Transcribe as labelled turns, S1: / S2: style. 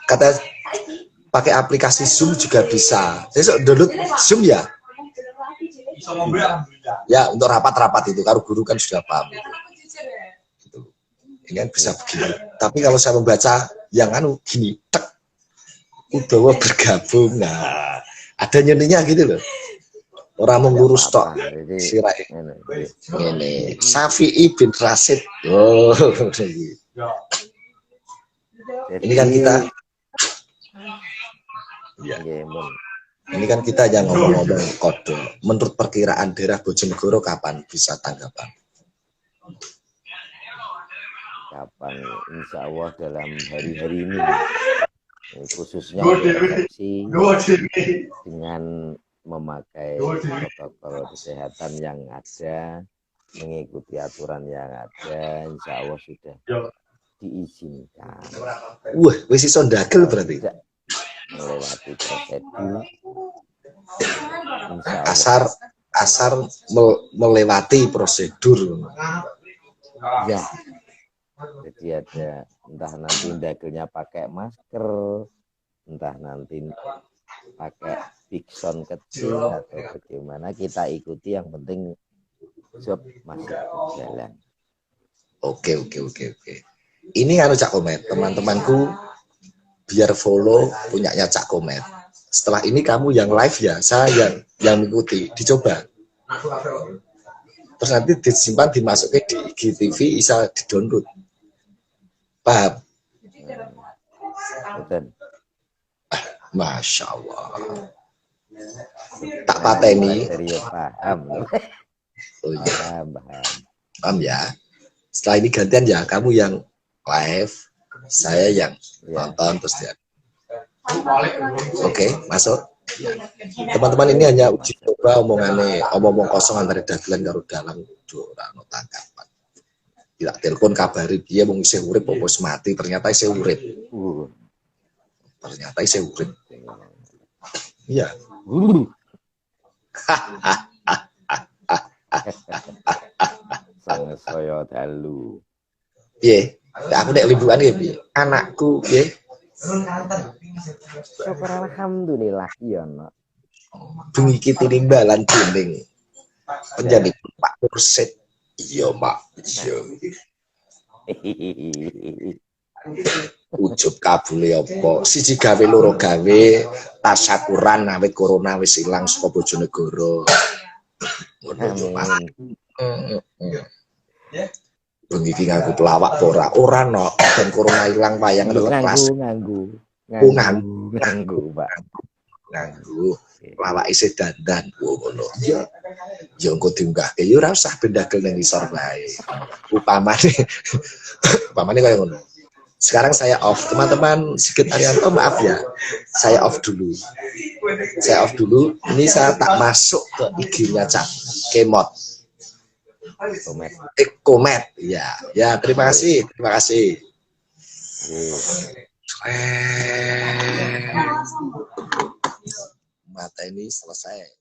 S1: Kata pakai aplikasi Zoom juga bisa. Besok download Zoom ya. Ya untuk rapat-rapat itu, kalau guru kan sudah paham. Gitu. Ini kan bisa begini. Tapi kalau saya membaca yang gini, tek, Udawa bergabung. Nah, ada nyeninya gitu loh. Orang mengurus tok sirai. Ini Syafi'i bin Rasid. Oh, ini kan kita ya. Ini kan kita yang ngomong-ngomong kode. Menurut perkiraan daerah Bojonegoro kapan bisa tanggapan?
S2: Kapan? Insya Allah dalam hari-hari ini. Khususnya resepsi dengan memakai protokol kesehatan yang ada, mengikuti aturan yang ada, insya Allah sudah diizinkan.
S1: Wah, wis iso ndagel berarti.
S2: Melewati prosedur.
S1: Asar melewati prosedur.
S2: Ya. Jadi ada entah nanti dagelnya pakai masker, entah nanti pakai big sound kecil atau bagaimana, kita ikuti, yang penting job masih berjalan.
S1: Oke. Ini Cak Komet, teman-temanku biar follow punyanya Cak Komet. Setelah ini kamu yang live ya, saya yang mengikuti, dicoba. Terus nanti disimpan, dimasukin di IGTV, bisa di-download. Paham? Masya Allah. Tak pateni.
S2: Paham.
S1: Oh, ya.
S2: Paham
S1: ya. Setelah ini gantian ya, kamu yang live, saya yang nonton terus ya. Oke, masuk. Teman-teman, ini hanya uji coba omong kosong antara dagelan karo dalang ora ono tanggapan. Tidak telepon kabari dia mau isih urip apa wis mati, ternyata isih urip. Ternyata isih urip. Iya.
S2: Sang saya dalu.
S1: Piye? Aku nek liburan ya piye? Anakku piye?
S2: Syukur alhamdulillah ya, Nak.
S1: Bengi iki tinimbalan dening penjadi Pak Mursid. Iya, Mak. Iya. Ujub kabule apa? Siji gawe, loro gawe, tasyakuran awit corona wis ilang saka Bojonegoro. Ngono, Pak. Bengi iki nganggo pelawak ora no, ben corona ilang wayang kelas.
S2: Nganggu, Pak.
S1: Nganggu. Lawak isih dandan ngono. Ya engko diunggahke ya ora usah bendagel ning isor bae. Upamane kaya ngono. Sekarang saya off. Teman-teman Sigit Arianto, maaf ya. Saya off dulu. Ini saya tak masuk ke IG-nya Cak Kemot. Komet. Ya, terima kasih. Mata ini selesai.